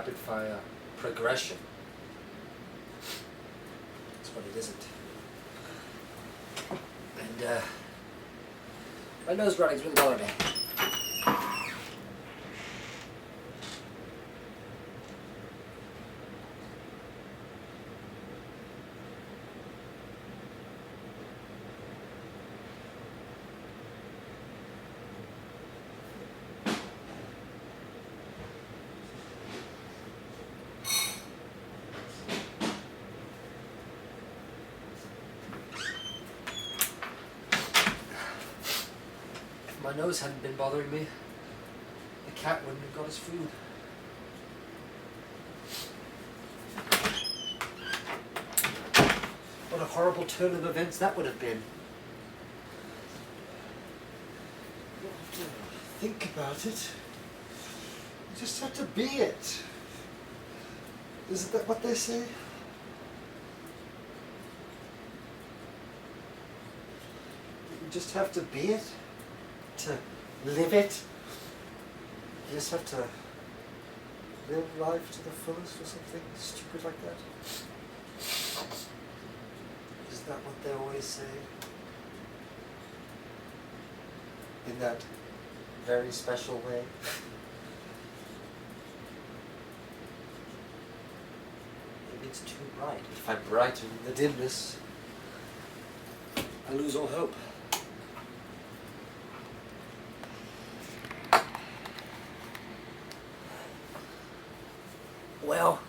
rapid fire progression. That's what it isn't. And my nose running's really bothering me. If my nose hadn't been bothering me, the cat wouldn't have got his food. What a horrible turn of events that would have been. You don't have to think about it. You just have to be it. Isn't that what they say? You just have to be it, to live it. You just have to live life to the fullest or something stupid like that. Is that what they always say? In that very special way? Maybe it's too bright. If I brighten the dimness, I lose all hope. Well,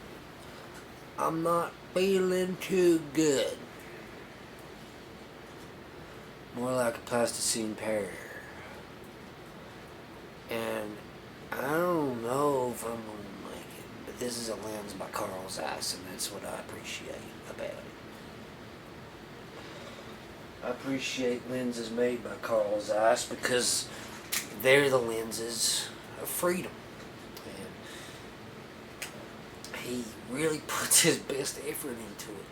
I'm not feeling too good. More like a plasticine pear. And I don't know if I'm gonna like it, but this is a lens by Carl Zeiss, and that's what I appreciate about it. I appreciate lenses made by Carl Zeiss because they're the lenses of freedom. And he really puts his best effort into it.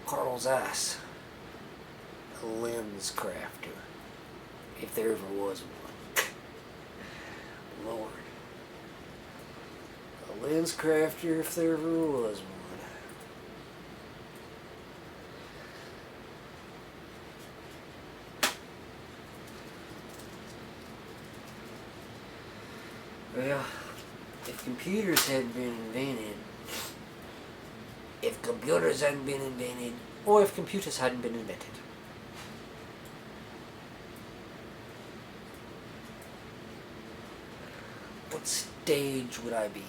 Carl Zeiss, a lens crafter, if there ever was one. Lord. A lens crafter, if there ever was one. Well, if computers hadn't been invented, or if computers hadn't been invented, what stage would I be in?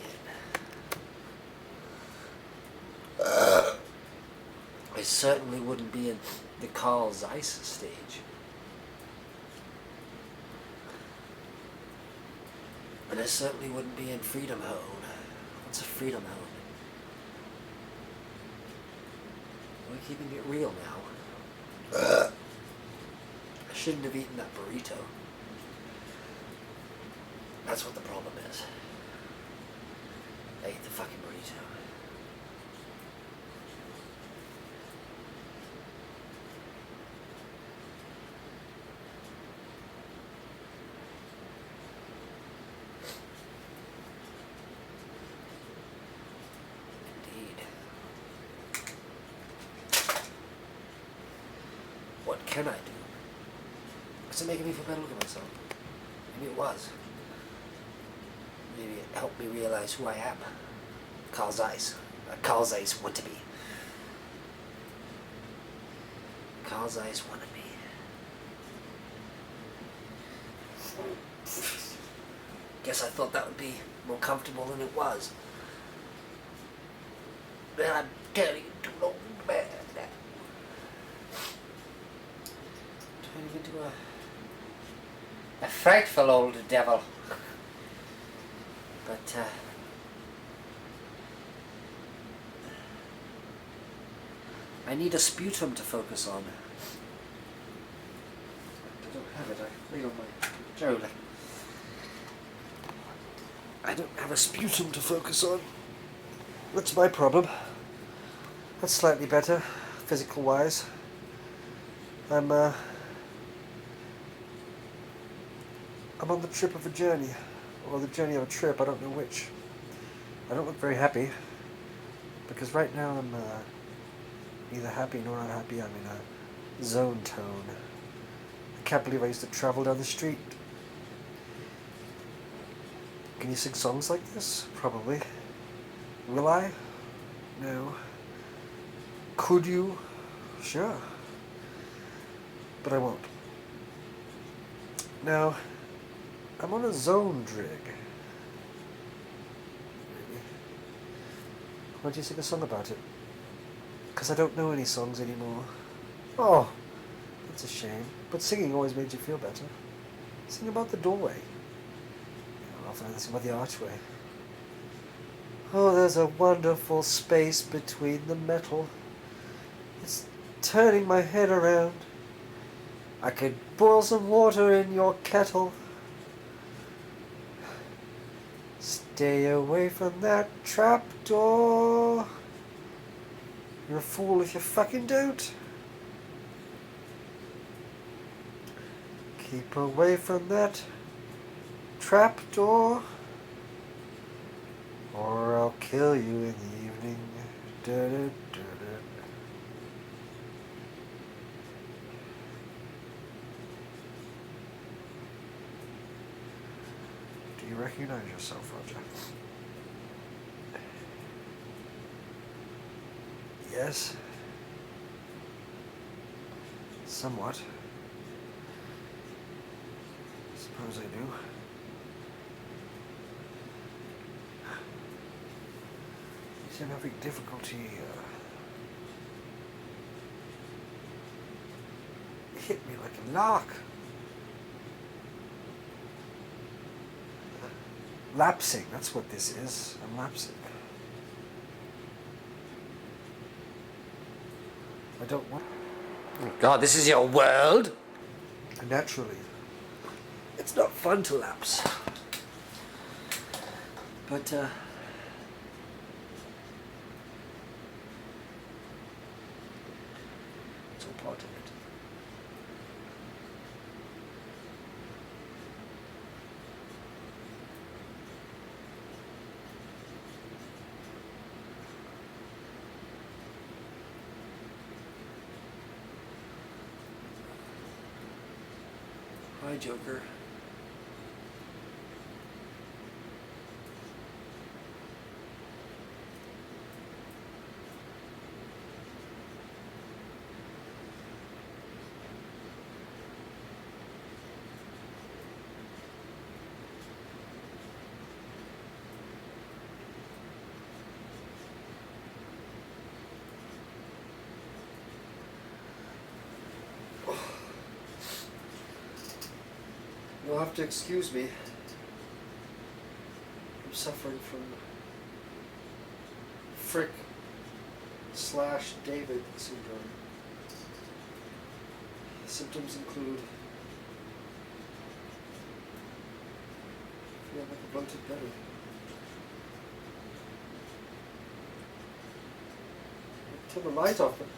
I certainly wouldn't be in the Carl Zeiss stage. And I certainly wouldn't be in Freedom Mode. What's a Freedom Mode? We're keeping it real now. I shouldn't have eaten that burrito. That's what the problem is. I ate the fucking burrito. Indeed. What can I do? Is it making me feel better? Look at myself. Maybe it was. Maybe it helped me realize who I am. Carl Zeiss. Carl Zeiss wanted me. Carl Zeiss wanted me. Guess I thought that would be more comfortable than it was. Then I'm turning into an old man now. Turning into a frightful old devil. But, I need a sputum to focus on. I don't have it. I laid on my shoulder. I don't have a sputum to focus on. That's my problem. That's slightly better, physical-wise. I'm on the trip of a journey. Or the journey of a trip, I don't know which. I don't look very happy, because right now I'm neither happy nor unhappy. I'm in a zone tone. I can't believe I used to travel down the street. Can you sing songs like this? Probably. Will I? No. Could you? Sure. But I won't. Now, I'm on a zone drig. Maybe. Why don't you sing a song about it? Because I don't know any songs anymore. Oh, that's a shame. But singing always made you feel better. Sing about the doorway. Often I sing about the archway. Oh, there's a wonderful space between the metal. It's turning my head around. I could boil some water in your kettle. Stay away from that trapdoor. You're a fool if you fucking don't. Keep away from that trapdoor, or I'll kill you in the evening. Da-da-da-da. Do you recognize yourself, Roger? Yes. Somewhat. Suppose I do. You seem having difficulty hit me like a lark. Lapsing, that's what this is. I'm lapsing. I don't want... Oh God, this is your world? Naturally. It's not fun to lapse. But, it's all part of it. Hi, Joker. You'll have to excuse me. I'm suffering from Frick/David syndrome. The symptoms include feeling like a bloated belly. I turned the light off, but I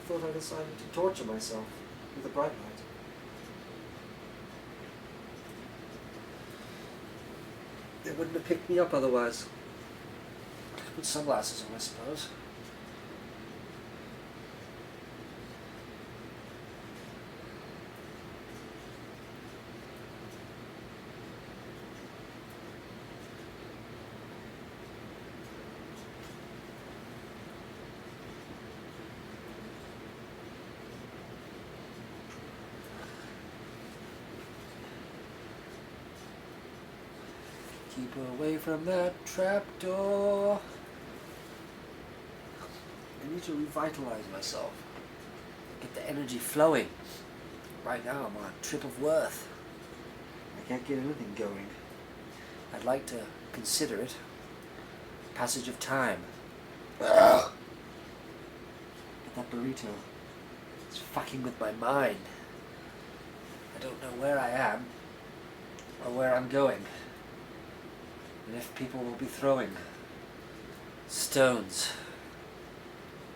thought I decided to torture myself with a bright light. They wouldn't have picked me up otherwise. Put sunglasses on, I suppose. Keep away from that trapdoor. I need to revitalize myself. Get the energy flowing. Right now I'm on a trip of worth. I can't get anything going. I'd like to consider it passage of time. But that burrito is fucking with my mind. I don't know where I am or where I'm going. And if people will be throwing stones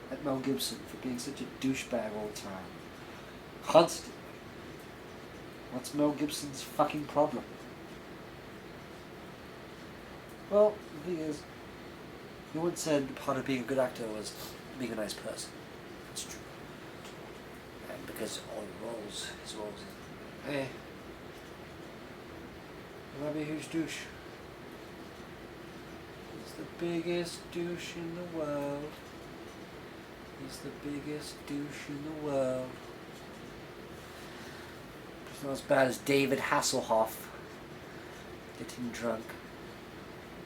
at Mel Gibson for being such a douchebag all the time. Constantly. What's Mel Gibson's fucking problem? Well, the thing is, You once said part of being a good actor was being a nice person. It's true. And because all his roles, hey, you might be a huge douche. He's the biggest douche in the world. He's the biggest douche in the world. It's not as bad as David Hasselhoff getting drunk.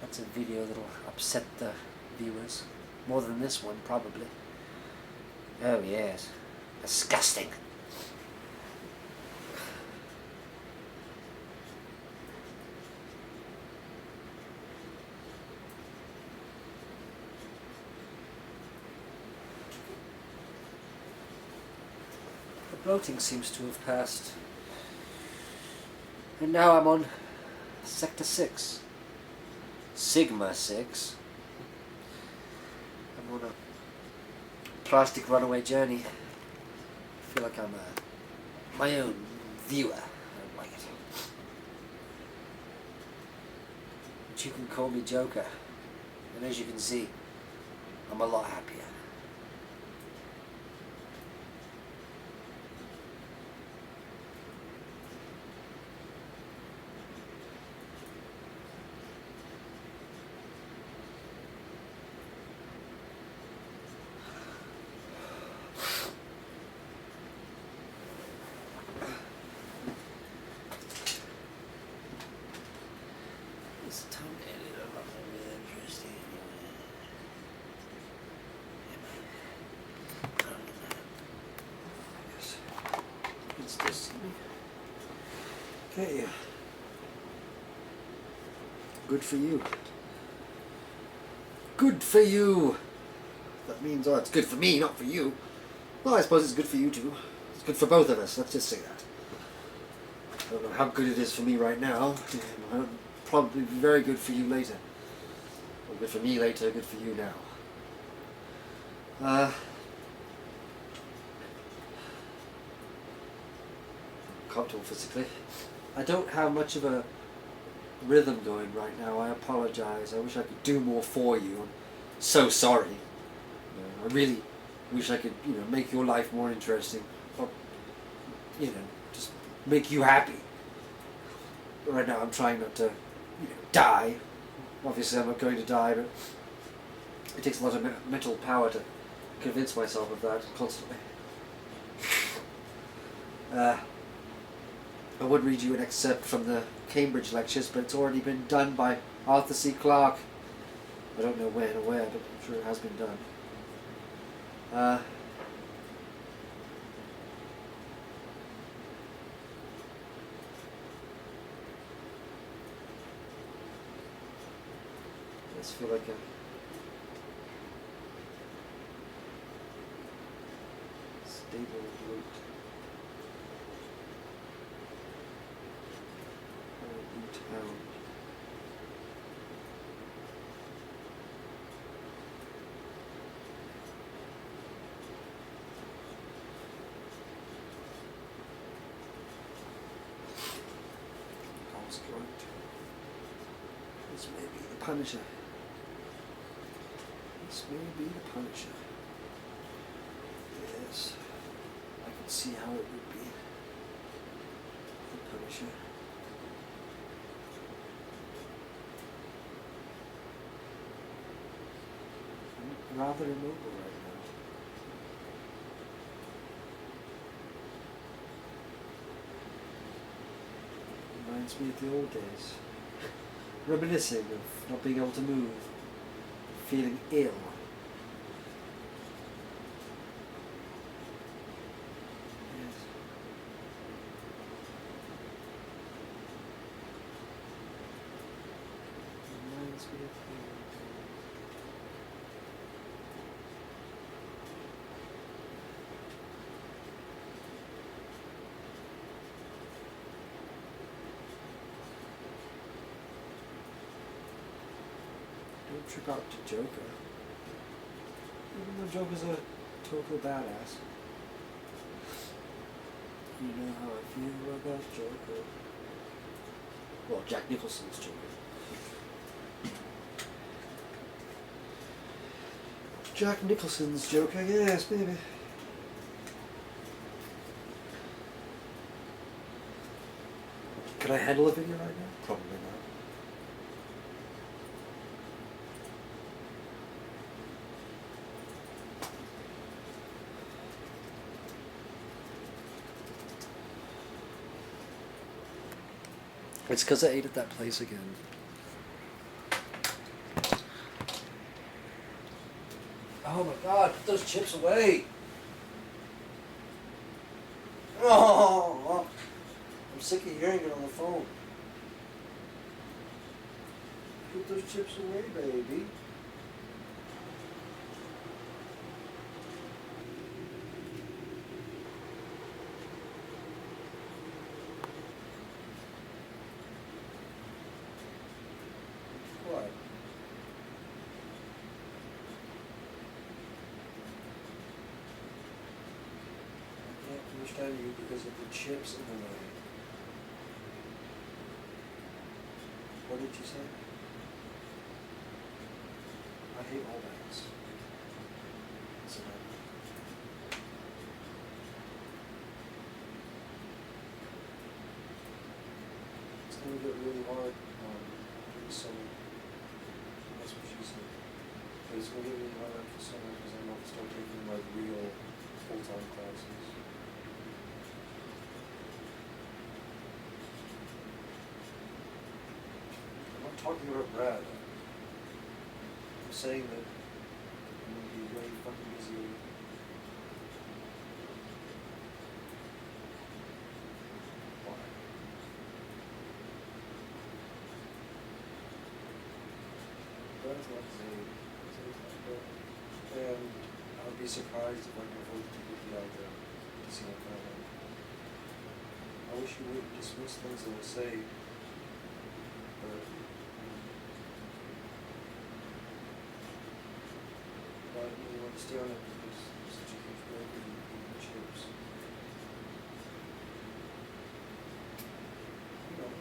That's a video that'll upset the viewers. More than this one, probably. Oh yes. Disgusting. The bloating seems to have passed. And now I'm on Sector 6. Sigma 6. I'm on a plastic runaway journey. I feel like I'm my own viewer. I don't like it. But you can call me Joker. And as you can see, I'm a lot happier. It's time to edit it up. Really interesting. I guess it's destiny. Okay. Good for you. Good for you. That means, oh, it's good for me, not for you. Well, I suppose it's good for you too. It's good for both of us. Let's just say that. I don't know how good it is for me right now. It'll probably be very good for you later. Or good for me later, good for you now. Can't talk physically. I don't have much of a rhythm going right now. I apologize. I wish I could do more for you. I'm so sorry. I really wish I could, make your life more interesting. Or, just make you happy. Right now I'm trying not to, die. Obviously I'm not going to die, but it takes a lot of mental power to convince myself of that constantly. I would read you an excerpt from the Cambridge lectures, but it's already been done by Arthur C. Clarke. I don't know when or where, but I'm sure it has been done. I just feel like a stable root. Town. This may be the Punisher. This may be the Punisher. Yes, I can see how it would be. The Punisher. Rather immobile right now. Reminds me of the old days. Reminiscing of not being able to move, feeling ill. Yes. Reminds me of the old days. Don't trip out to Joker. Even though Joker's a total badass. You know how I feel about Joker. Well, Jack Nicholson's Joker. Jack Nicholson's Joker, yes, maybe. Can I handle a video right now? Probably not. It's because I ate at that place again. Oh my god, put those chips away! Oh, I'm sick of hearing it on the phone. Put those chips away, baby. What? I can't understand you because of the chips in the way. What did you say? I hate all bags. Listen up. It's going to get really hard pretty soon. That's what she said. But it's going to get really hard after summer because I'm going to start taking like real full-time classes. I'm not talking about Brad. I'm saying that I'm going to be way fucking busy. Why? Brad's not Zayd. Zayd's not Brad. And I would be surprised if I can afford to take you out there to see my family. I wish you wouldn't dismiss things that I say, but I really want to stay on it because there's such a huge break in eating chips. You know.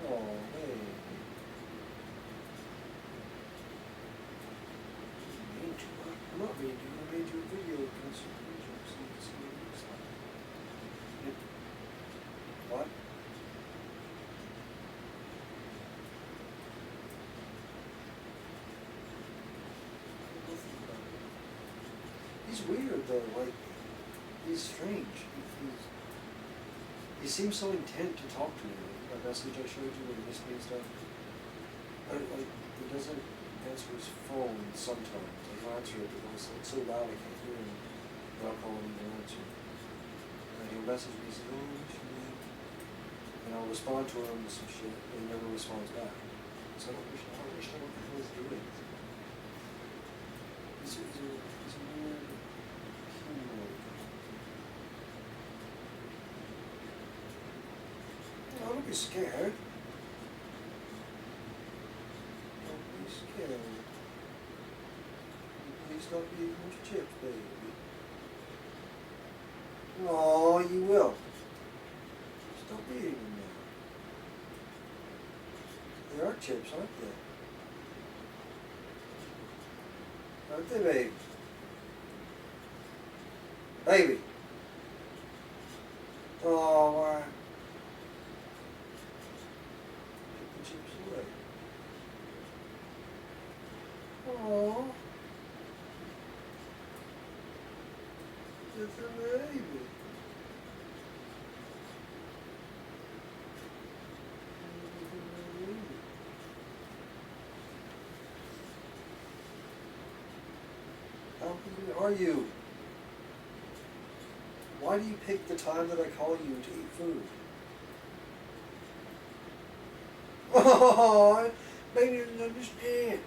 Oh, hey. Mean to her. I'm not mean to you. I made you a video because you so you can see what it looks like. Yep. What? He's weird though, like, he's strange. He seems so intent to talk to me. That message I showed you when he missed me and stuff. He doesn't answer his phone sometimes. I'll answer it, but it's so loud I can't hear him. But I'll call him and he'll answer. And he'll message me and say, oh, what's your name? And I'll respond to him with some shit, and he never responds back. So I don't understand what the hell he's doing. He's a weird humanoid. Oh, don't be scared. Don't be scared. Please don't be eating those chips, baby. Oh, you will. Just don't be eating them now. They are chips, aren't they? Aren't they, baby? Baby. Oh, why? Put the chips away. Oh. It's a baby. How hungry are you? Why do you pick the time that I call you to eat food? Oh, maybe you didn't understand.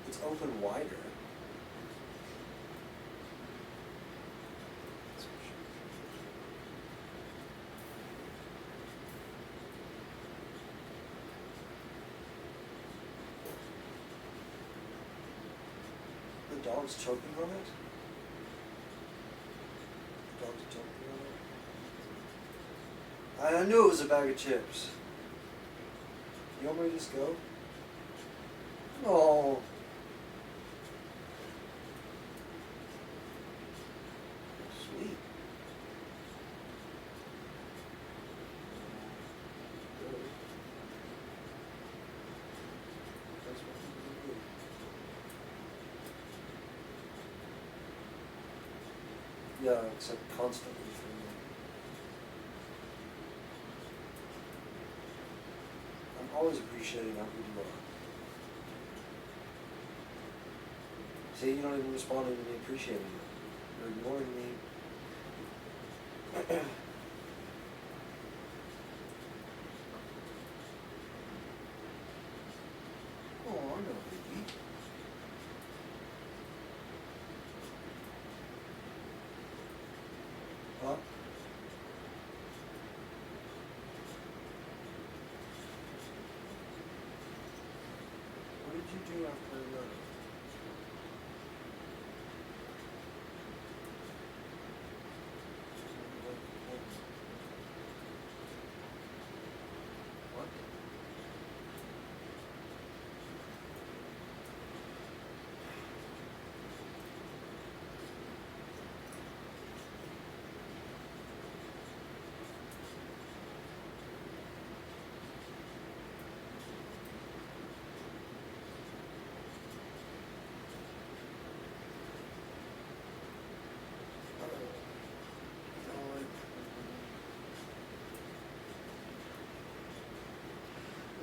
It's open wider. dog's choking on it? The dog's choking on it? I knew it was a bag of chips. You want me to just go? No. Sweet. Really? That's what you do. Yeah, except constantly for me. I'm always appreciating how good you are. See, you don't even respond to me appreciating it. You're ignoring me. Oh, I know, baby. Huh? What did you do after I left? What?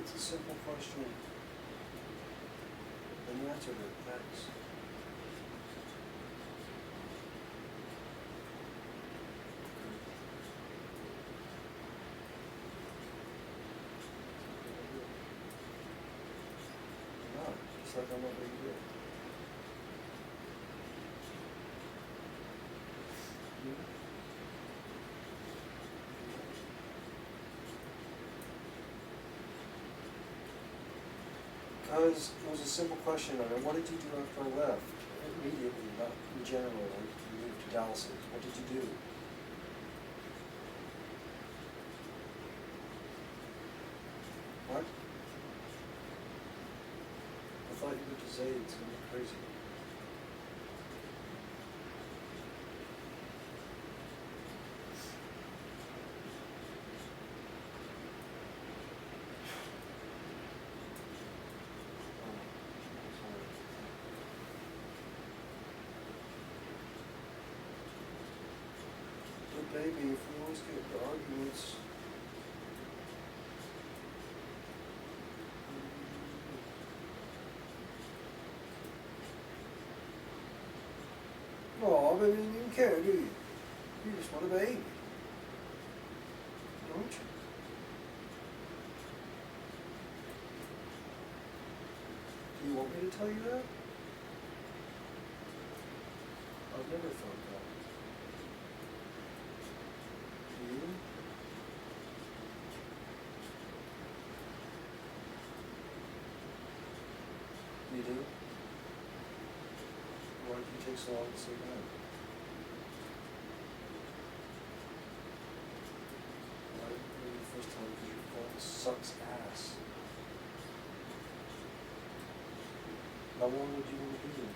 It's a simple question. And you answered it. Thanks. No, just like I'm not being good. Because it was a simple question. I mean, what did you do after I left? Immediately, not in general. Like you moved to Dallas. What did you do? What? I thought you went to Zayd's. I'm crazy. But baby, if we always get into arguments, oh, baby, you didn't care, do you? You just want a baby, don't you? Do you want me to tell you that? I've never thought that. Do you? You do? Why did you take so long to say that? Why didn't you do it the first time? Because your phone sucks ass. How long would you want to do it?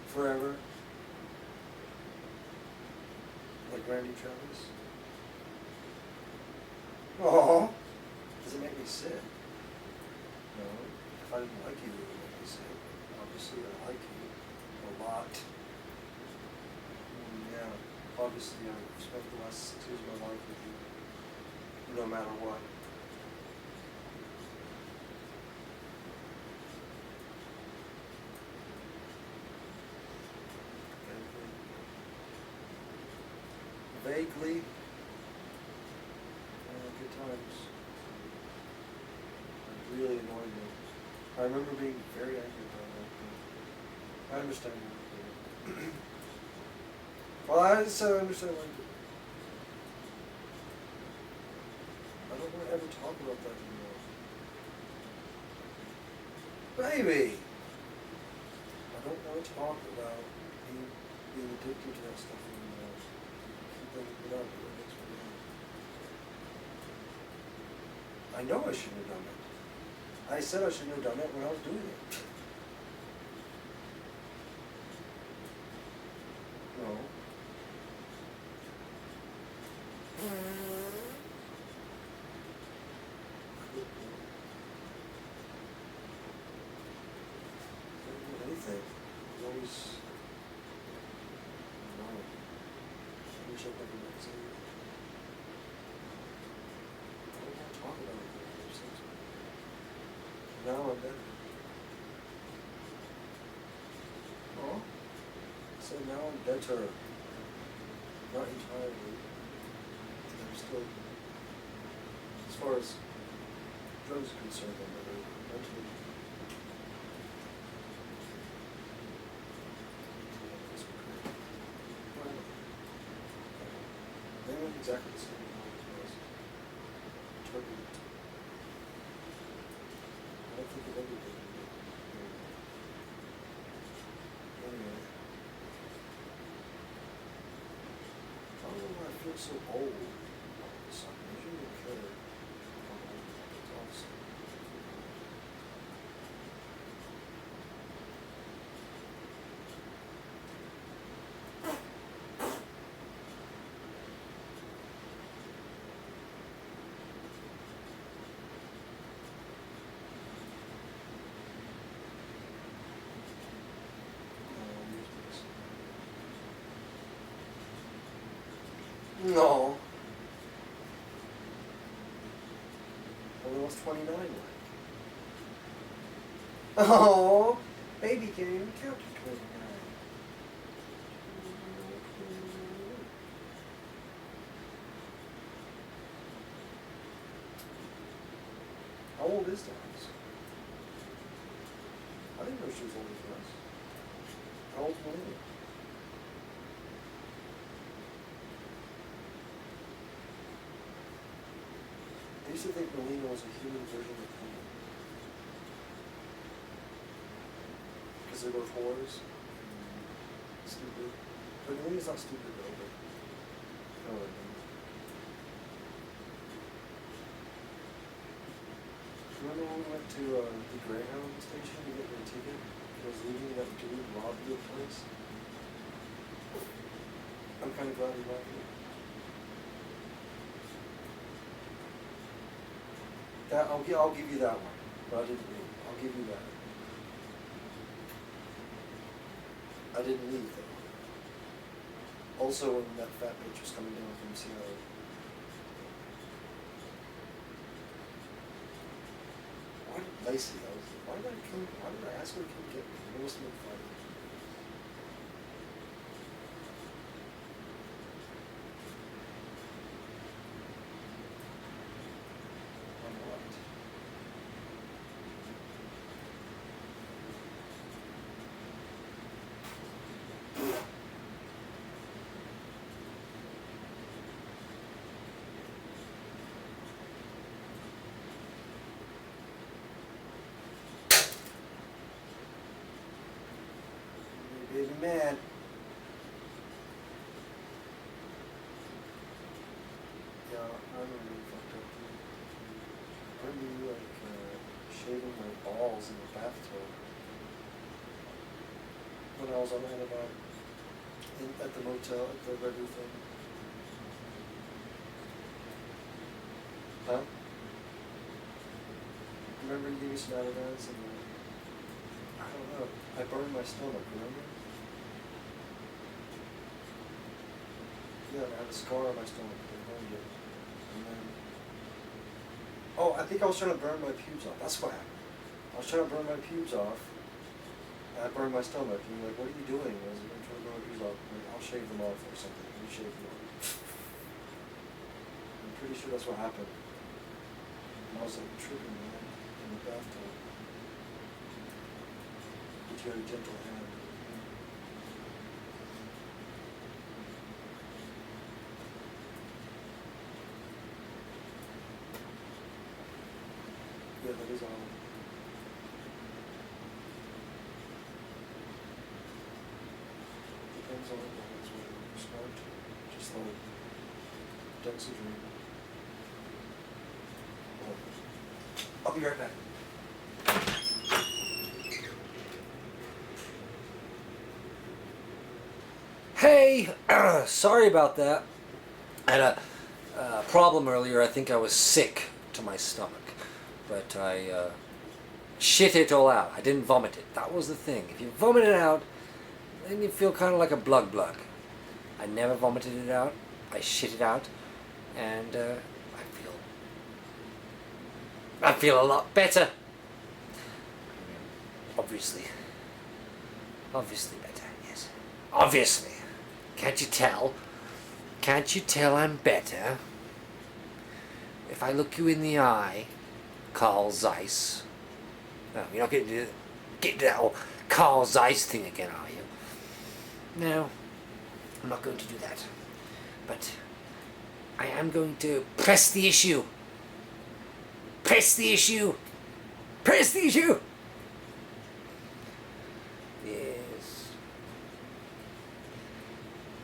Forever? Like Randy Travis? Oh, does it make me sick? No. If I didn't like you, it would make me sick. Obviously, I like you a lot. Yeah. Obviously, I've spent the last 6 years of my life with you. No matter what. Vaguely. Good times. It really annoyed me. I remember being very angry about that. I understand that. Well, I understand why you did it. I don't want to ever talk about that anymore. Baby! I don't want to talk about being addicted to that stuff anymore. Keep bringing it up, it makes me mad. I know I shouldn't have done it. I said I shouldn't have done it when I was doing it. No. Anything. There's always, I don't know. I wish I never meant to. I don't want to talk about it. Now I'm better. Oh? So now I'm better. Not entirely. I'm still, as far as drugs are concerned, I'm better mentally. They weren't exactly the same as I was. Turbulent. I don't think of everything. Anyway. I don't know why I feel so old all of a sudden. I usually don't care how old I am. It's all the same. No. Well, what's 29 like? Oh, baby can't even count to 29. How old is Dax? I didn't know she was older than us. How old's Melina? I used to think Melina was a human version of Penny. Because they're both whores. Stupid. But Melina's not stupid though, but you know what I mean. Remember when we went to the Greyhound station to get your ticket? I was leaving that dude robbed the place. I'm kind of glad he robbed it. That, I'll give you that one, but I didn't leave. I'll give you that. I didn't leave though. Also, when that fat bitch was coming down from Seattle. Why did Lacey? Why did I ask her to come get me? It must have been funny. Baby man. Yeah, I'm really fucked up. I remember shaving my balls in the bathtub when I was on antibiotic at the motel, at the regular thing. Huh? Remember you gave me some Ativan's and I don't know, I burned my stomach, remember? Yeah, I had a scar on my stomach. They burned it. And then, oh, I think I was trying to burn my pubes off. That's what happened. I was trying to burn my pubes off, and I burned my stomach. And you're like, what are you doing? I was like, I'm trying to burn my pubes off. I'm like, I'll shave them off or something. You shave them off. I'm pretty sure that's what happened. And I was like tripping, man, in the bathtub. With your gentle hand. Yeah, that is all. all right now, that's what you described. Just like Dex a dream. I'll be right back. Hey, sorry about that. I had a problem earlier. I think I was sick to my stomach, but I shit it all out. I didn't vomit it. That was the thing. If you vomit it out, then you feel kind of like a blug. I never vomited it out. I shit it out, and I feel a lot better. Obviously better. Yes, obviously. Can't you tell? Can't you tell I'm better? If I look you in the eye, Carl Zeiss. No, you're not getting to that whole Carl Zeiss thing again, are you? No, I'm not going to do that. But I am going to press the issue. Press the issue. Press the issue. Yes.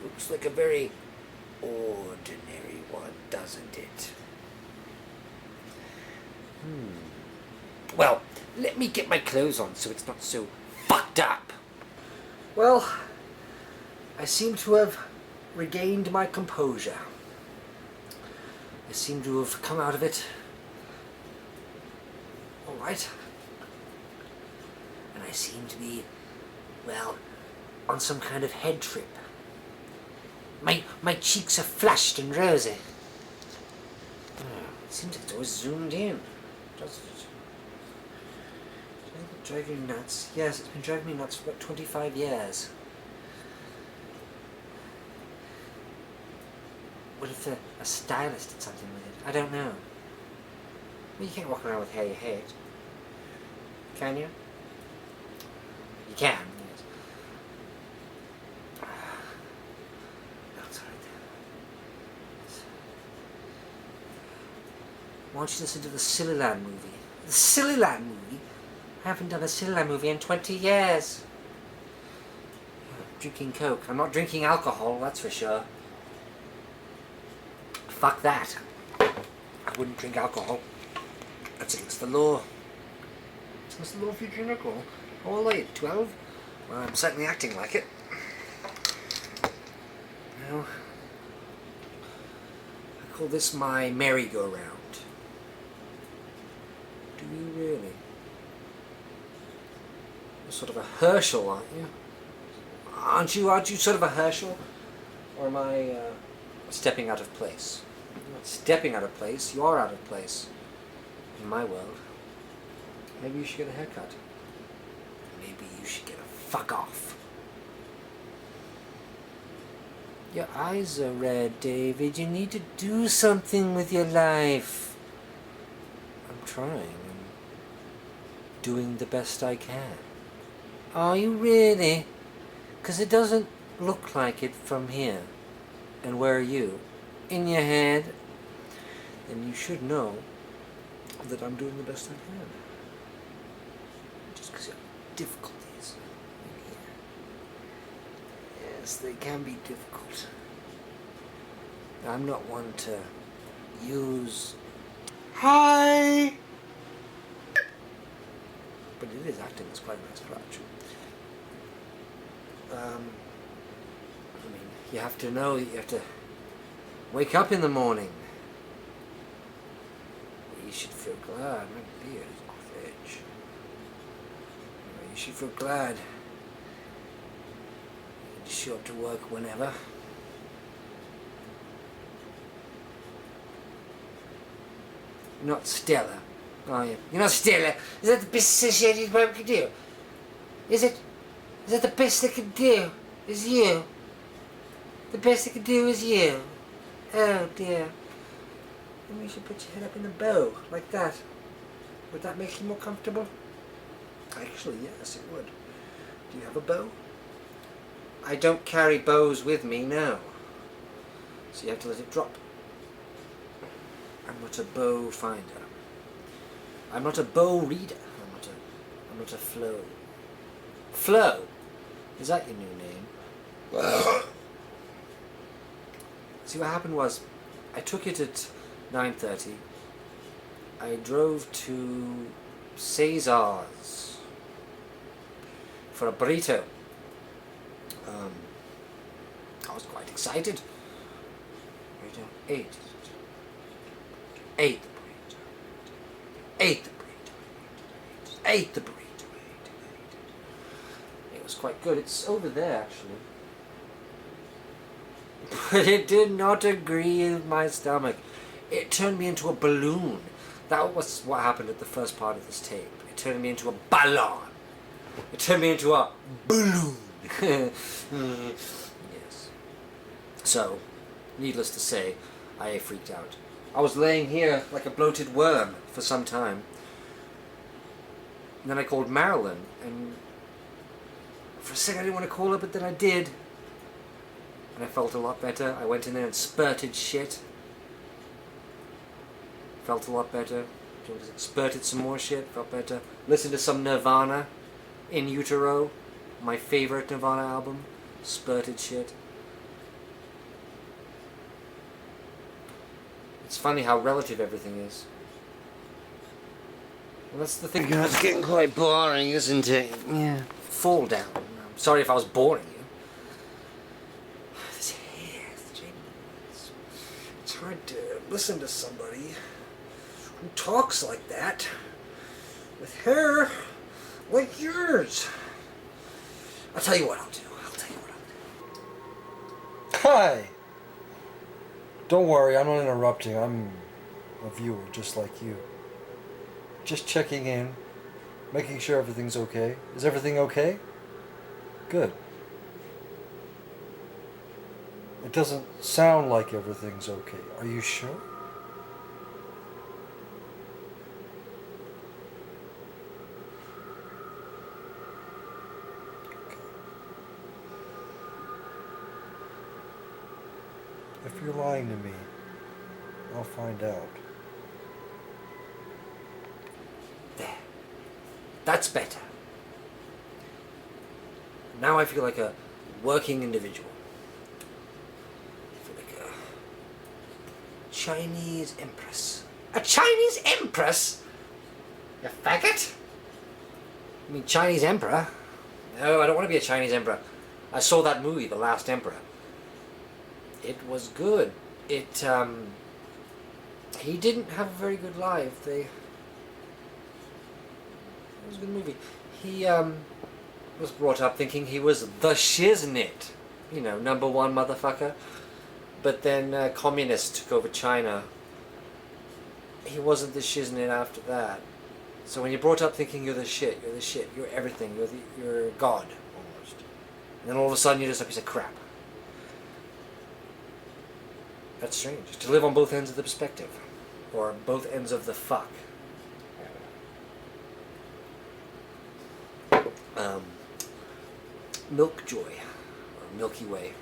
Looks like a very ordinary one, doesn't it? Well, let me get my clothes on so it's not so fucked up. Well, I seem to have regained my composure. I seem to have come out of it all right. And I seem to be, well, on some kind of head trip. My cheeks are flushed and rosy. It seems like it's always zoomed in, doesn't it? Doesn't it drive you nuts? Yes, it's been driving me nuts for about 25 years. What if a stylist did something with it? I don't know. Well, you can't walk around with hair you hate. Can you? You can, yes. That's all right. Why don't you listen to the Sillyland movie? The Sillyland movie? I haven't done a Sillyland movie in 20 years. Drinking Coke. I'm not drinking alcohol, that's for sure. Fuck that. I wouldn't drink alcohol. That's against the law. It's against the law if you drink alcohol. How old are you? 12? Well, I'm certainly acting like it. Well, I call this my merry-go-round. Do you really? You're sort of a Herschel, aren't you? Aren't you sort of a Herschel? Or am I stepping out of place? You're not stepping out of place, you are out of place. In my world. Maybe you should get a haircut. Maybe you should get a fuck off. Your eyes are red, David. You need to do something with your life. I'm trying. I'm doing the best I can. Are you really? 'Cause it doesn't look like it from here. And where are you? In your head? Then you should know that I'm doing the best I can. Just because you have difficulties in here. Yes, they can be difficult. I'm not one to use... Hi! But it is acting as quite a nice crutch. I mean, you have to know that you have to wake up in the morning. You should feel glad. My beard is off edge. You should feel glad. You can show up to work whenever. You're not Stella, are you? You're not Stella. Is that the best associated mom can do? Is it? Is that the best they can do? Is you? The best they can do is you? Oh dear. Maybe you should put your head up in a bow, like that. Would that make you more comfortable? Actually, yes, it would. Do you have a bow? I don't carry bows with me, no. So you have to let it drop. I'm not a bow finder. I'm not a bow reader. I'm not a flow. Flo? Is that your new name? See, what happened was, I took it at 9:30. I drove to Cesar's for a burrito. I was quite excited. Ate the burrito. Ate the burrito. Ate the burrito. It was quite good. It's over there, actually. But it did not agree with my stomach. It turned me into a balloon. That was what happened at the first part of this tape. It turned me into a ballon. It turned me into a balloon. Yes. So, needless to say, I freaked out. I was laying here like a bloated worm for some time. And then I called Marilyn, and for a second I didn't want to call her, but then I did. And I felt a lot better. I went in there and spurted shit. Felt a lot better. Spurted some more shit. Felt better. Listened to some Nirvana. In Utero. My favorite Nirvana album. Spurted shit. It's funny how relative everything is. Well, that's the thing. It's getting quite boring, isn't it? Yeah. Fall down. I'm sorry if I was boring you. This hair, it's hard to listen to somebody who talks like that with hair like yours. I'll tell you what I'll do. Hi! Don't worry, I'm not interrupting. I'm a viewer just like you. Just checking in, making sure everything's okay. Is everything okay? Good. It doesn't sound like everything's okay. Are you sure? If you're lying to me, I'll find out. There. That's better. Now I feel like a working individual. I feel like a Chinese empress. A Chinese empress? You faggot? I mean, Chinese emperor? No, I don't want to be a Chinese emperor. I saw that movie, The Last Emperor. It was good. He didn't have a very good life. It was a good movie. He was brought up thinking he was the shiznit, you know, #1 motherfucker. But then communists took over China. He wasn't the shiznit after that. So when you're brought up thinking you're the shit, you're everything, you're God almost. And then all of a sudden you're just a piece of crap. That's strange. To live on both ends of the perspective. Or both ends of the fuck. Milk Joy. Or Milky Way.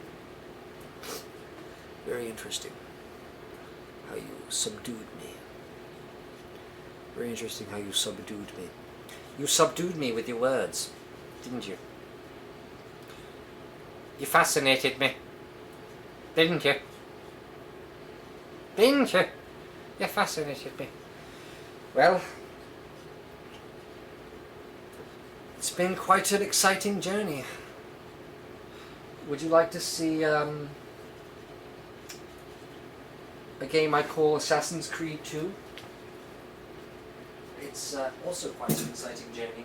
Very interesting. How you subdued me. Very interesting how you subdued me. You subdued me with your words, didn't you? You fascinated me. Didn't you? Didn't you? You fascinated me. Well, it's been quite an exciting journey. Would you like to see a game I call Assassin's Creed 2? It's also quite an exciting journey.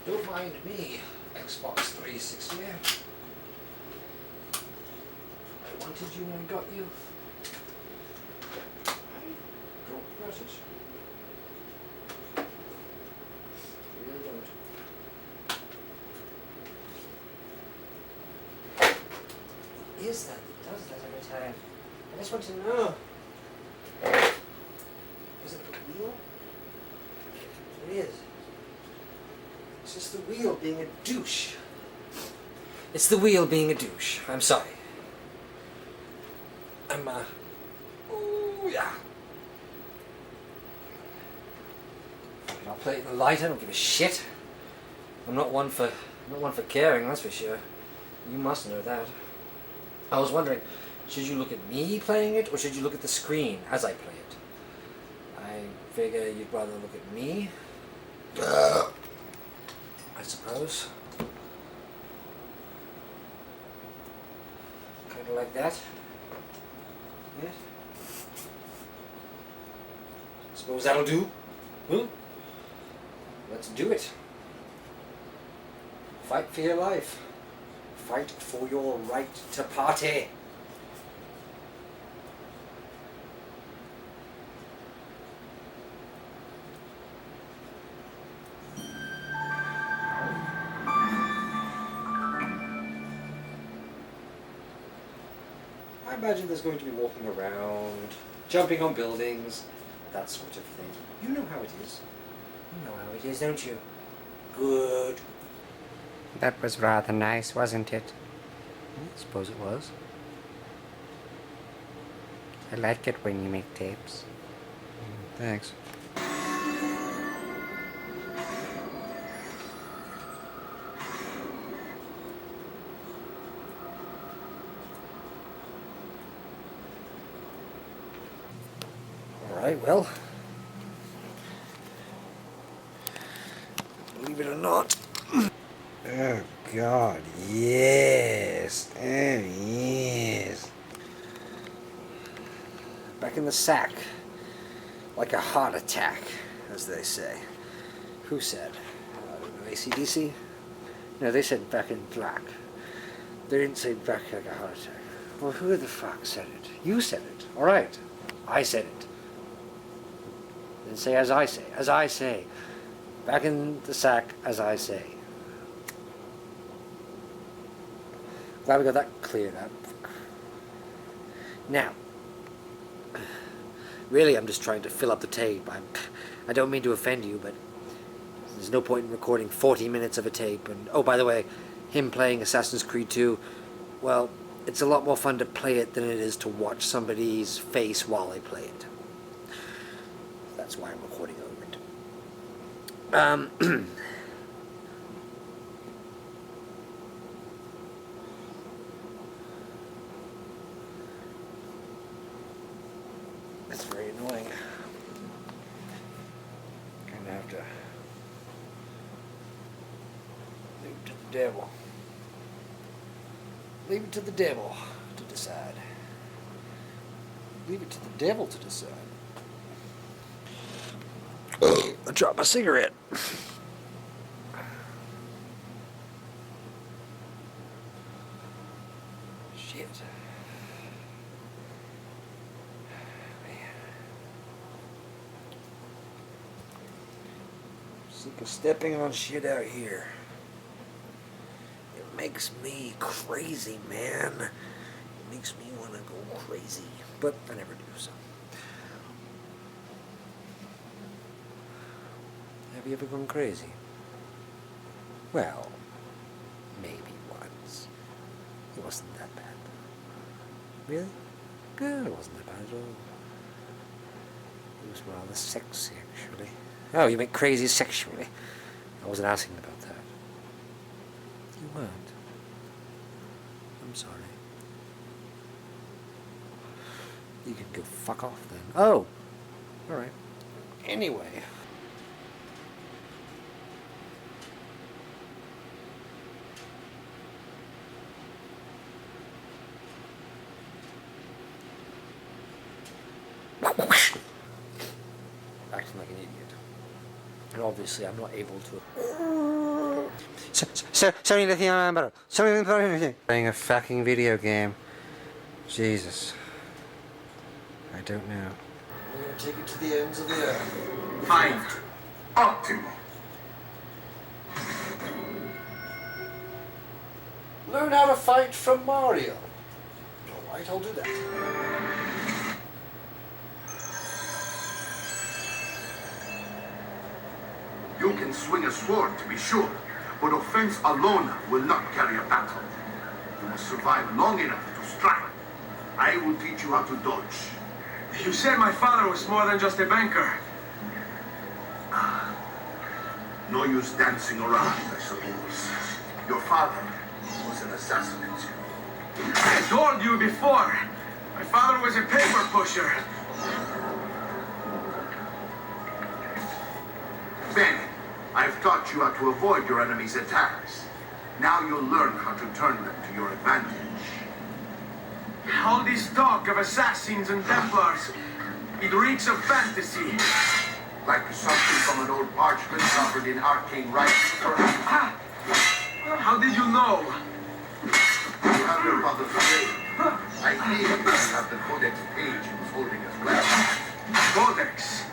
Don't mind me, Xbox 360. I wanted you when I got you. I don't regret it. I really don't. What is that does that every time? I just want to know. Is it the wheel? It is. It's just the wheel being a douche. It's the wheel being a douche. I'm sorry. Ooh, yeah. I'll play it in the light. I don't give a shit. I'm not one for caring, that's for sure. You must know that. I was wondering, should you look at me playing it, or should you look at the screen as I play it? I figure you'd rather look at me. I suppose. Kind of like that. Yes. Suppose that'll do. Let's do it. Fight for your life. Fight for your right to party. I imagine there's going to be walking around, jumping on buildings, that sort of thing. You know how it is. You know how it is, don't you? Good. That was rather nice, wasn't it? I suppose it was. I like it when you make tapes. Thanks. Alright, well. Believe it or not. Oh God, yes. Oh yes. Back in the sack. Like a heart attack, as they say. Who said? I don't know, AC/DC? No, they said back in black. They didn't say back like a heart attack. Well, who the fuck said it? You said it. Alright. I said it. Then say as I say. As I say. Back in the sack, as I say. Glad we got that cleared up. Now, really I'm just trying to fill up the tape. I don't mean to offend you, but there's no point in recording 40 minutes of a tape. And oh, by the way, him playing Assassin's Creed 2, well, it's a lot more fun to play it than it is to watch somebody's face while they play it. That's why I'm recording over it. That's very annoying. Gonna have to leave it to the devil. Leave it to the devil to decide. Leave it to the devil to decide. I dropped my cigarette. Shit. Sick of stepping on shit out here. It makes me crazy, man. It makes me want to go crazy. But I never do, so. Have you ever gone crazy? Well, maybe once. It wasn't that bad. Really? Good, it wasn't that bad at all. It was rather sexy, actually. Oh, you meant crazy sexually. I wasn't asking about that. You weren't. I'm sorry. You can go fuck off then. Oh! Alright. Anyway. Acting like an idiot. And obviously I'm not able to... Playing a fucking video game. Jesus. I don't know. We're going to take it to the ends of the earth. Fight. Optimal. Learn how to fight from Mario. Alright, I'll do that. You can swing a sword, to be sure, but offense alone will not carry a battle. You must survive long enough to strike. I will teach you how to dodge. You said my father was more than just a banker. No use dancing around, I suppose. Your father was an assassin. I told you before. My father was a paper pusher. Ben, I've taught you how to avoid your enemy's attacks. Now you'll learn how to turn them to your advantage. All this talk of assassins and Templars, it reeks of fantasy. Like something from an old parchment covered in arcane rites for How did you know? You have your father's grave. I think you have the codex page he was holding as well. Codex.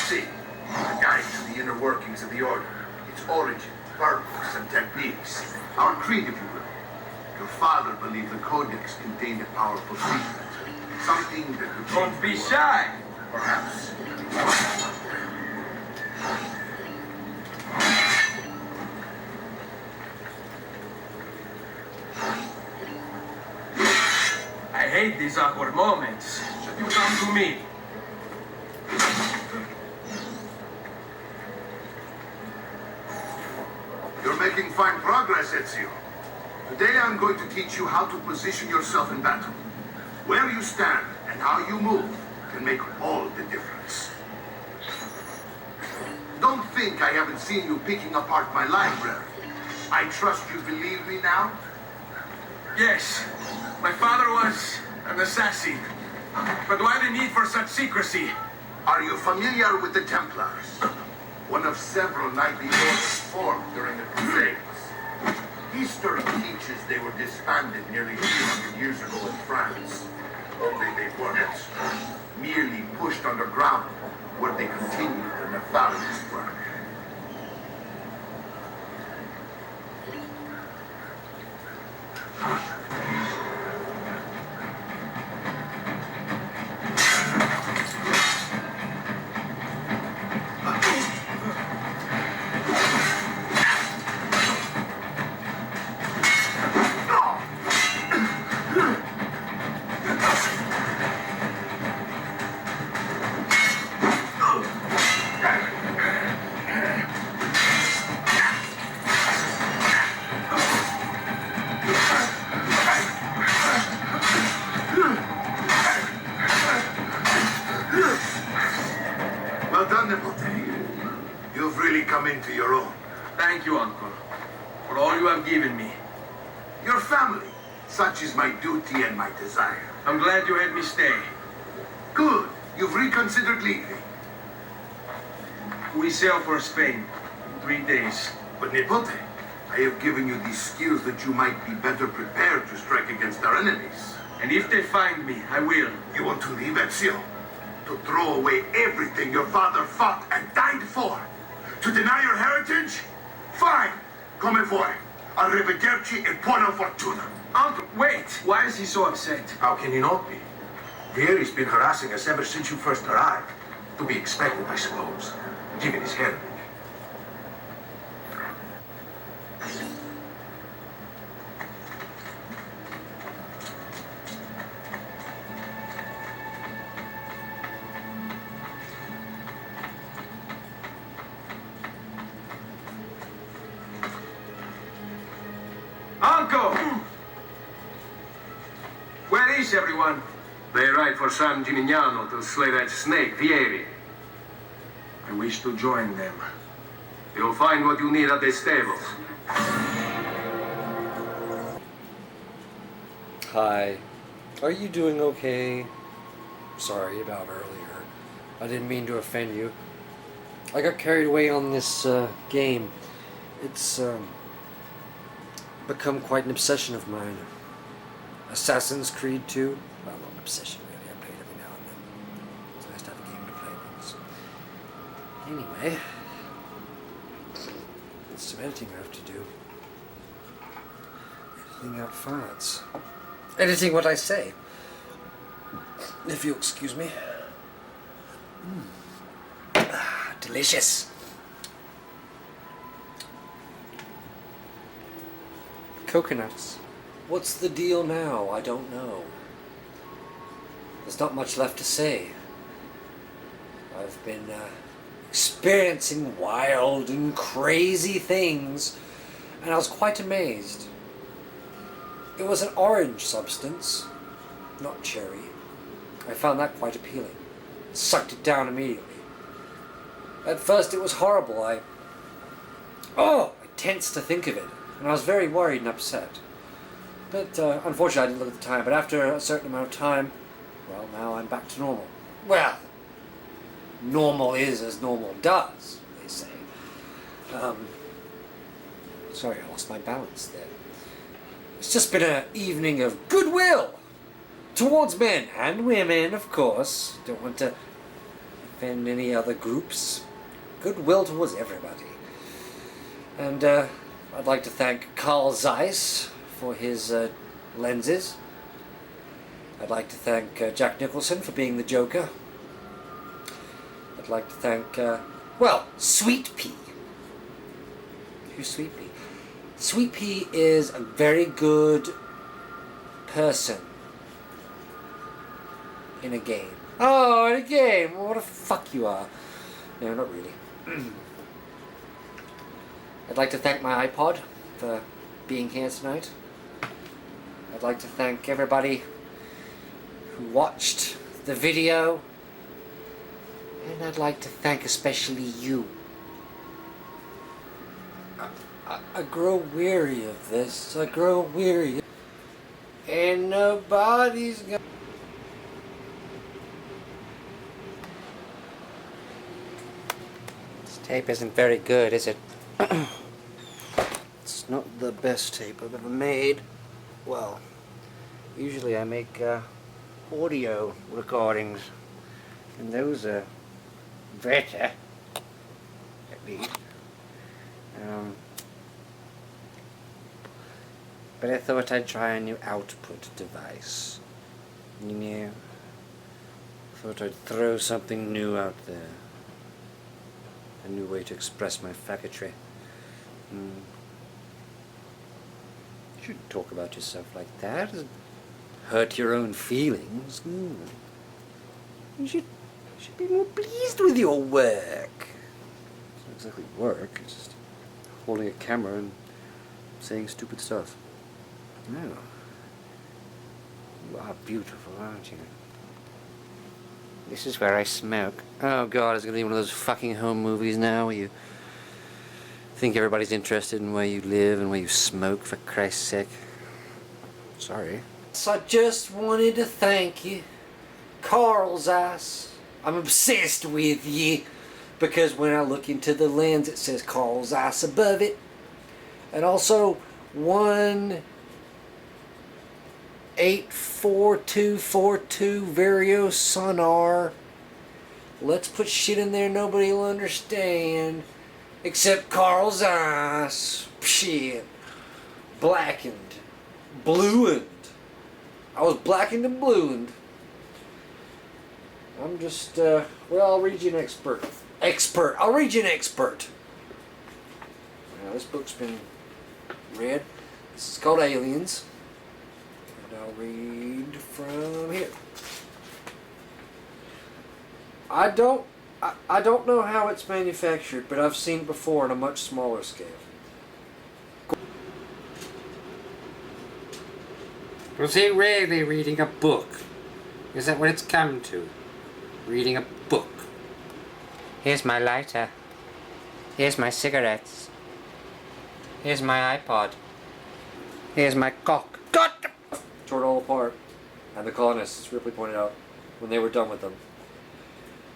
See, a guide to the inner workings of the order, its origin, purpose, and techniques. Our creed, if you will. Your father believed the codex contained a powerful secret. Something that could change Don't be the world. shy. Perhaps. I hate these awkward moments. Should you come to me? You're making fine progress, Ezio. Today I'm going to teach you how to position yourself in battle. Where you stand and how you move can make all the difference. Don't think I haven't seen you picking apart my library. I trust you believe me now? Yes. My father was an assassin. But why the need for such secrecy? Are you familiar with the Templars? One of several knightly orders formed during the Crusades. History teaches they were disbanded nearly 200 years ago in France. Only they weren't. Merely pushed underground, where they continued their nefarious work. Well done, Nipote. You've really come into your own. Thank you, Uncle, for all you have given me. Your family. Such is my duty and my desire. I'm glad you had me stay. Good. You've reconsidered leaving. We sail for Spain in 3 days. But Nipote, I have given you these skills that you might be better prepared to strike against our enemies. And if they find me, I will. You want to leave, Ezio? To throw away everything your father fought and died for? To deny your heritage? Fine. Come fuori. Arrivederci e buona fortuna. Uncle, wait! Why is he so upset? How can he not be? Vieri's been harassing us ever since you first arrived. To be expected, I suppose, given his heritage. Uncle! Where is everyone? They ride for San Gimignano to slay that snake, Vieri. I wish to join them. You'll find what you need at the stables. Hi. Are you doing okay? Sorry about earlier. I didn't mean to offend you. I got carried away on this game. It's become quite an obsession of mine. Assassin's Creed 2? Well, not an obsession really. I play it every now and then. It's nice to have a game to play once. Anyway, there's some editing I have to do. Editing out files. Editing what I say. If you'll excuse me. Delicious. Coconuts. What's the deal now? I don't know. There's not much left to say. I've been experiencing wild and crazy things, and I was quite amazed. It was an orange substance, not cherry. I found that quite appealing. Sucked it down immediately. At first it was horrible. I tensed to think of it, and I was very worried and upset. But unfortunately I didn't look at the time, but after a certain amount of time, well, now I'm back to normal. Well, normal is as normal does, they say. Sorry, I lost my balance there. It's just been an evening of goodwill towards men and women, of course. Don't want to offend any other groups. Goodwill towards everybody. And I'd like to thank Carl Zeiss for his lenses. I'd like to thank Jack Nicholson for being the Joker. I'd like to thank, Sweet Pea. Who's Sweet Pea? Sweet Pea is a very good person in a game. Oh, in a game! Well, what a fuck you are. No, not really. I'd like to thank my iPod for being here tonight. I'd like to thank everybody who watched the video. And I'd like to thank especially you. I grow weary of this. I grow weary. And nobody's gonna... This tape isn't very good, is it? It's not the best tape I've ever made. Well, Usually I make audio recordings, and those are better, at least. But I thought I'd try a new output device. You know, thought I'd throw something new out there. A new way to express my faggotry. You shouldn't talk about yourself like that. Hurt your own feelings. You should be more pleased with your work. It's not exactly work, it's just holding a camera and saying stupid stuff. No. You are beautiful, aren't you? This is where I smoke. Oh god, it's gonna be one of those fucking home movies now where you think everybody's interested in where you live and where you smoke, for Christ's sake. Sorry. So I just wanted to thank you, Carl Zeiss. I'm obsessed with you because when I look into the lens it says Carl Zeiss above it. And also 1-84242 Vario Sonar. Let's put shit in there nobody will understand. Except Carl Zeiss. Shit. Blackened. Bluened. I was blackened and bluened. I'm just, well, I'll read you an expert. I'll read you an expert. Now, this book's been read. This is called Aliens. And I'll read from here. I don't know how it's manufactured, but I've seen it before on a much smaller scale. Was he really reading a book? Is that what it's come to? Reading a book? Here's my lighter. Here's my cigarettes. Here's my iPod. Here's my cock. God! Tore it all apart. And the colonists, as Ripley pointed out, when they were done with them.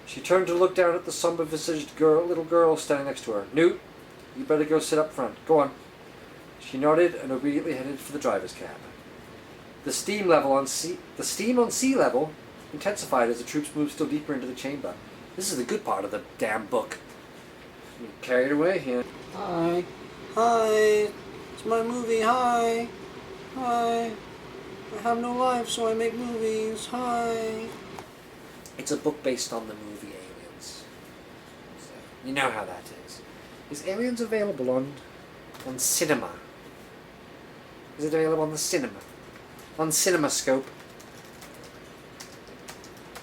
She turned to look down at the somber-visaged little girl standing next to her. Newt, you better go sit up front. Go on. She nodded and obediently headed for the driver's cab. The steam on sea level intensified as the troops moved still deeper into the chamber. This is the good part of the damn book. You carried away here. Hi. Hi. It's my movie. Hi. Hi. I have no life, so I make movies. Hi. It's a book based on the movie Aliens. So, you know how that is. Is Aliens available on cinema? Is it available on the cinema? On CinemaScope?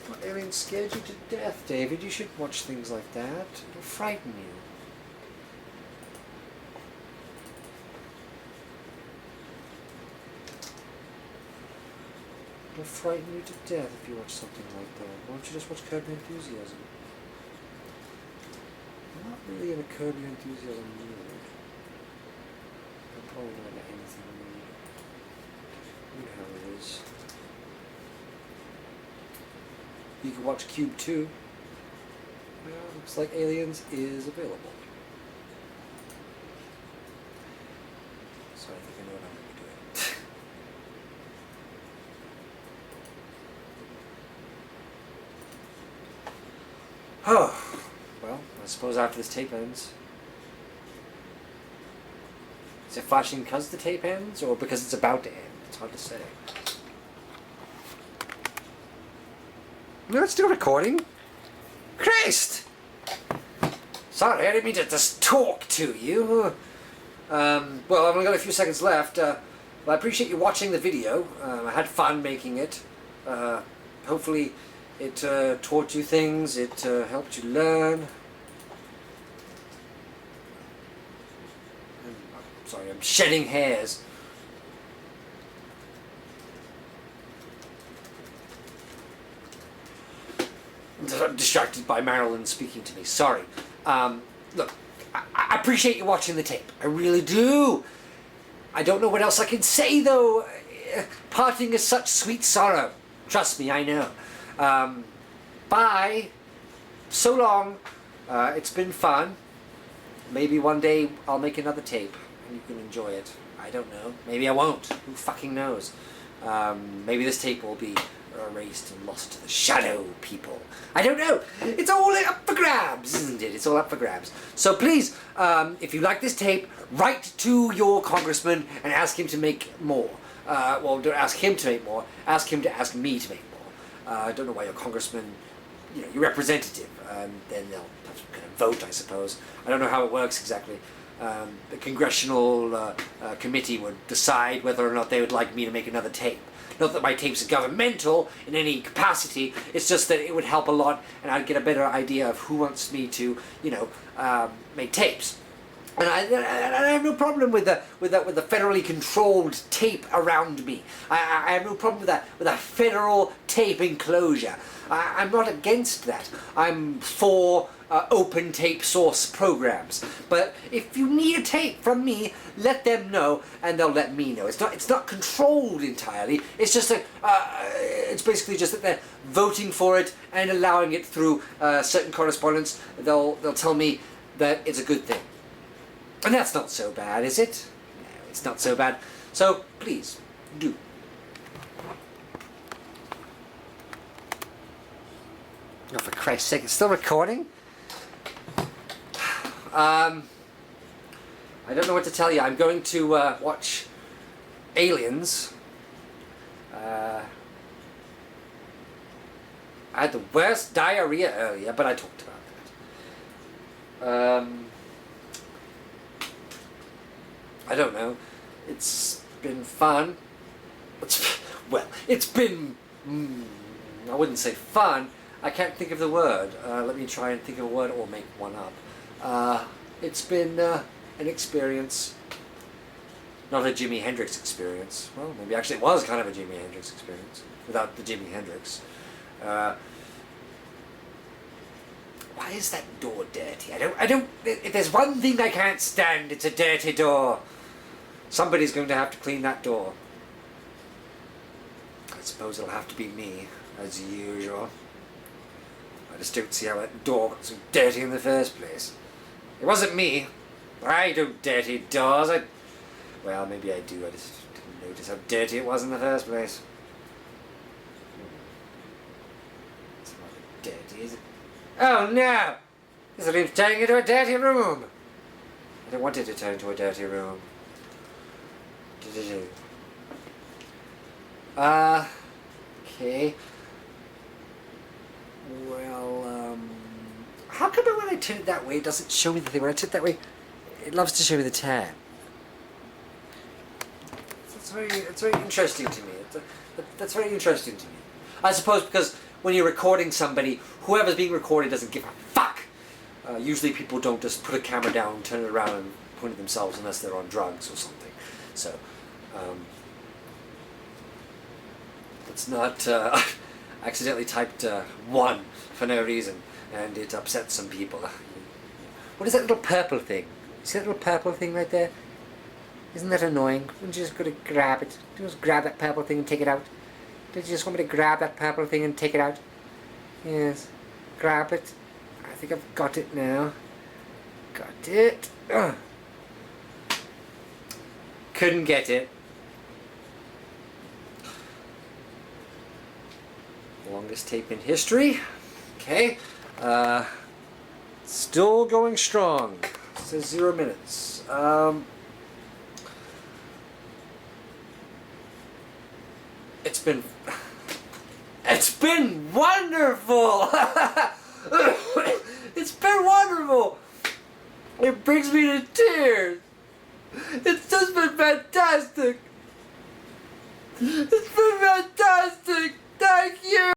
Well, Alien scared you to death, David. You should watch things like that. It'll frighten you. It'll frighten you to death if you watch something like that. Why don't you just watch Curb Your Enthusiasm? I'm not really in a Curb Your Enthusiasm mood. I'm probably not in anything mood. You know how it is. You can watch Cube 2. Looks like Aliens is available. So I think I know what I'm going to be doing. Oh, well, I suppose after this tape ends. Is it flashing because the tape ends, or because it's about to end? It's hard to say. No, it's still recording. Christ! Sorry, I didn't mean to just talk to you. Well, I've only got a few seconds left. Well, I appreciate you watching the video. I had fun making it. Hopefully it taught you things, it helped you learn. I'm sorry, I'm shedding hairs. I'm distracted by Marilyn speaking to me. Sorry. Look, I appreciate you watching the tape. I really do. I don't know what else I can say, though. Parting is such sweet sorrow. Trust me, I know. Bye. So long. It's been fun. Maybe one day I'll make another tape and you can enjoy it. I don't know. Maybe I won't. Who fucking knows? Maybe this tape will be erased and lost to the shadow people. I don't know. It's all up for grabs, isn't it? It's all up for grabs. So please, if you like this tape, write to your congressman and ask him to make more. Well, don't ask him to make more. Ask him to ask me to make more. I don't know why your congressman, you know, your representative, then they'll have to kind of vote, I suppose. I don't know how it works exactly. The congressional committee would decide whether or not they would like me to make another tape. Not that my tapes are governmental in any capacity, it's just that it would help a lot and I'd get a better idea of who wants me to, you know, make tapes. And I have no problem with the federally controlled tape around me. I have no problem with a federal tape enclosure. I'm not against that. I'm for open tape source programs. But if you need a tape from me, let them know, and they'll let me know. It's not controlled entirely. It's just it's basically just that they're voting for it and allowing it through certain correspondence. They'll tell me that it's a good thing. And that's not so bad, is it? No, it's not so bad. So, please, do. Oh, for Christ's sake, it's still recording? I don't know what to tell you. I'm going to watch Aliens. I had the worst diarrhea earlier, but I talked about that. I don't know. It's been fun. It's been... I wouldn't say fun. I can't think of the word. Let me try and think of a word or make one up. It's been an experience. Not a Jimi Hendrix experience. Well, maybe actually it was kind of a Jimi Hendrix experience. Without the Jimi Hendrix. Why is that door dirty? I don't... If there's one thing I can't stand, it's a dirty door. Somebody's going to have to clean that door. I suppose it'll have to be me, as usual. I just don't see how that door got so dirty in the first place. It wasn't me. I don't dirty doors. Well, maybe I do. I just didn't notice how dirty it was in the first place. It's not dirty, is it? Oh no! This will be turning into a dirty room. I don't want it to turn into a dirty room. Okay. Well, how come when I turn it that way, it doesn't show me the thing? When I turn it that way, it loves to show me the tab. It's very interesting to me. That's very interesting to me. I suppose because when you're recording somebody, whoever's being recorded doesn't give a fuck. Usually people don't just put a camera down, turn it around, and point at themselves unless they're on drugs or something. So, it's not. I accidentally typed 1 for no reason, and it upset some people. What is that little purple thing? See that little purple thing right there? Isn't that annoying? Wouldn't you just go to grab it? Just grab that purple thing and take it out? Did you just want me to grab that purple thing and take it out? Yes. Grab it. I think I've got it now. Got it. Ugh. Couldn't get it. Longest tape in history. Okay. Still going strong. It says 0 minutes. It's been wonderful. It's been wonderful. It brings me to tears. It's just been fantastic. It's been fantastic. Thank you.